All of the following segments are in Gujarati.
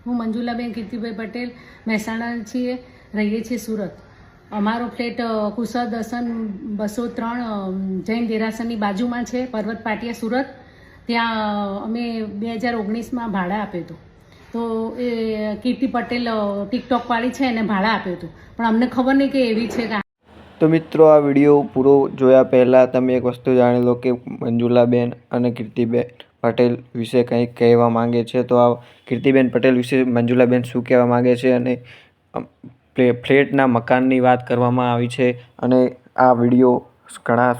હું મંજુલાબેન કીર્તિભાઈ પટેલ મહેસાણા છીએ, રહીએ છીએ સુરત. અમારો ફ્લેટ કુશળ દર્શન 203 જૈન દેરાસરની બાજુમાં છે, પર્વત પાટિયા સુરત. ત્યાં અમે 2019માં ભાડા આપ્યું હતું. તો એ કીર્તિ પટેલ ટિકટોકવાળી છે એને ભાડા આપ્યું હતું, પણ અમને ખબર નહીં કે એવી છે કે. તો મિત્રો, આ વિડીયો પૂરો જોયા પહેલાં તમે એક વસ્તુ જાણી લો કે મંજુલાબેન અને કીર્તિબેન પટેલ વિશે કંઈક કહેવા માંગે છે. તો આ કીર્તિબેન પટેલ વિશે મંજુલાબેન શું કહેવા માંગે છે અને ફ્લેટના મકાનની વાત કરવામાં આવી છે. અને આ વિડીયો ઘણા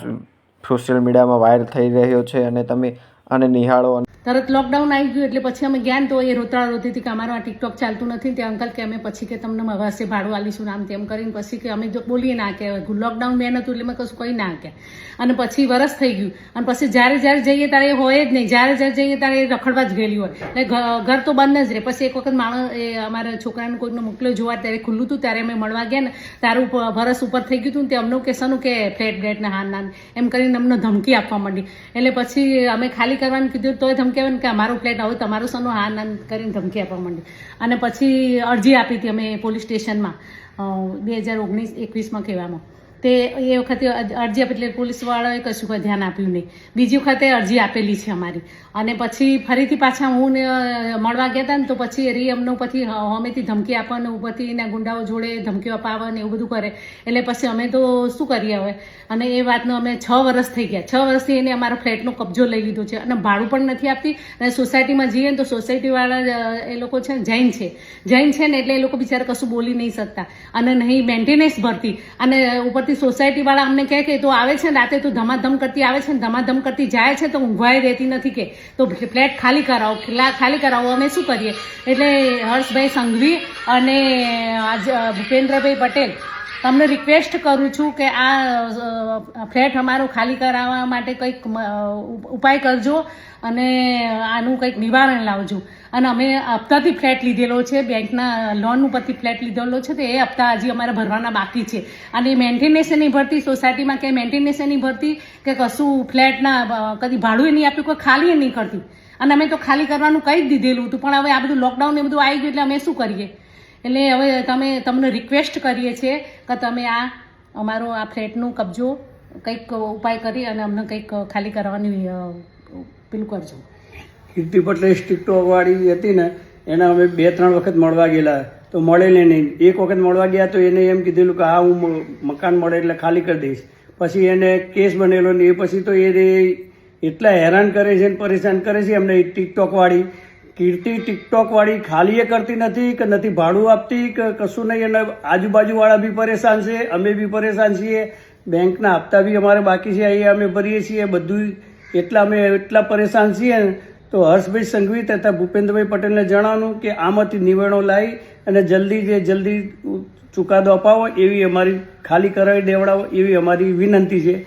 સોશિયલ મીડિયામાં વાયરલ થઈ રહ્યો છે અને તમે આને નિહાળો. તરત લોકડાઉન આવી ગયું એટલે પછી અમે ગયા ને તો એ રોતા રોતી હતી કે અમારું આ ટિકટોક ચાલતું નથી. તે અંકલ કે અમે પછી કે તમને હવાસે ભાડું આલીશું આમ તેમ કરીને પછી કે અમે જો બોલીએ ના કે લોકડાઉન બેન હતું એટલે મેં કશું કંઈ ના કે. અને પછી વરસ થઈ ગયું અને પછી જ્યારે જઈએ ત્યારે એ હોય જ નહીં. જ્યારે જઈએ ત્યારે એ રખડવા જ ગયેલી હોય એટલે ઘર તો બંધ જ રહે. પછી એક વખત માણસ એ અમારા છોકરાને કોઈકને મોકલ્યો જોવા, ત્યારે ખુલ્લું હતું. ત્યારે અમે મળવા ગયા ને તારું વરસ ઉપર થઈ ગયું હતું ને તે અમને કહેવાનું કે ફ્લેટ ગેટને હા એમ કરીને અમને ધમકી આપવા માંડી. એટલે પછી અમે ખાલી કરવાનું કીધું તોય ધમકી આવે કે અમારું ફ્લેટ હવે તમારું સનું હા ના કરીને ધમકી આપવા માંડી. અને પછી અરજી આપી હતી અમે પોલીસ સ્ટેશનમાં 2019-21માં કહેવામાં. તે એ વખતે અરજી આપી એટલે પોલીસવાળાએ કશું કંઈ ધ્યાન આપ્યું નહીં. બીજી વખતે અરજી આપેલી છે અમારી. અને પછી ફરીથી પાછા હું મળવા ગયા હતા ને તો પછી રી અમને પછી અમેથી ધમકી આપવાનું ઉપરથી એના ગુંડાઓ જોડે ધમકીઓ અપાવવાની એવું બધું કરે. એટલે પછી અમે તો શું કરીએ હવે. અને એ વાતનો અમે 6 વર્ષ થઈ ગયા. 6 વર્ષથી એને અમારા ફ્લેટનો કબજો લઈ લીધો છે અને ભાડું પણ નથી આપતી. અને સોસાયટીમાં જઈએ ને તો સોસાયટીવાળા એ લોકો છે ને જૈન છે ને એટલે એ લોકો બિચારા કશું બોલી નહીં શકતા અને નહીં મેન્ટેનન્સ ભરતી. અને ઉપરથી સોસાયટીવાળા અમને કહે કે તો આવે છે ને રાતે તો ધમાધમ કરતી આવે છે ને ધમાધમ કરતી જાય છે તો ઊંઘવાય રહેતી નથી કે તો ફ્લેટ ખાલી કરાવો. અમે શું કરીએ. એટલે હર્ષભાઈ સંઘવી અને ભૂપેન્દ્રભાઈ પટેલ તમને રિક્વેસ્ટ કરું છું કે આ ફ્લેટ અમારો ખાલી કરાવવા માટે કંઈક ઉપાય કરજો અને આનું કંઈક નિવારણ લાવજો. અને અમે હપ્તાથી ફ્લેટ લીધેલો છે, બેંકના લોન ઉપરથી ફ્લેટ લીધેલો છે. તો એ હપ્તા હજી અમારે ભરવાના બાકી છે. અને મેન્ટેનન્સ નહીં ભરતી સોસાયટીમાં, કે મેન્ટેનન્સ નહીં ભરતી કે કશું ફ્લેટના કદી ભાડું નહીં આપ્યું, કોઈ ખાલી નહીં કરતી. અને અમે તો ખાલી કરવાનું કહી જ દીધેલું હતું, પણ હવે આ બધું લોકડાઉન એ બધું આવી ગયું એટલે અમે શું કરીએ. એટલે હવે તમને રિક્વેસ્ટ કરીએ છીએ કે તમે આ અમારો આ ફ્લેટનો કબજો કંઈક ઉપાય કરી અને અમને કંઈક ખાલી કરવાની પેલું કરજો. કીર્તિ પટેલ ટિકટોકવાળી હતી ને એને અમે 2-3 વખત મળવા ગયેલા તો મળેલી નહીં. એક વખત મળવા ગયા તો એને એમ કીધેલું કે હા હું મકાન મળે એટલે ખાલી કરી દઈશ. પછી એને કેસ બનેલો ને એ પછી તો એ એટલા હેરાન કરે છે ને પરેશાન કરે છે અમને. ટિકટોકવાળી કીર્તિ ટિકટોકવાળી ખાલી એ કરતી નથી કે નથી ભાડું આપતી કે કશું નહીં. અને આજુબાજુવાળા બી પરેશાન છે, અમે બી પરેશાન છીએ. બેંકના હપ્તા બી અમારે બાકી છે, અહીંયા અમે ભરીએ છીએ બધું. અમે એટલા પરેશાન છીએ ને તો હર્ષભાઈ સંઘવી તથા ભૂપેન્દ્રભાઈ પટેલને જણાવવાનું કે આમાંથી નિવેડો લાવી અને જલ્દી ચુકાદો અપાવો એવી અમારી ખાલી કરાવી દેવડાવો એવી અમારી વિનંતી છે.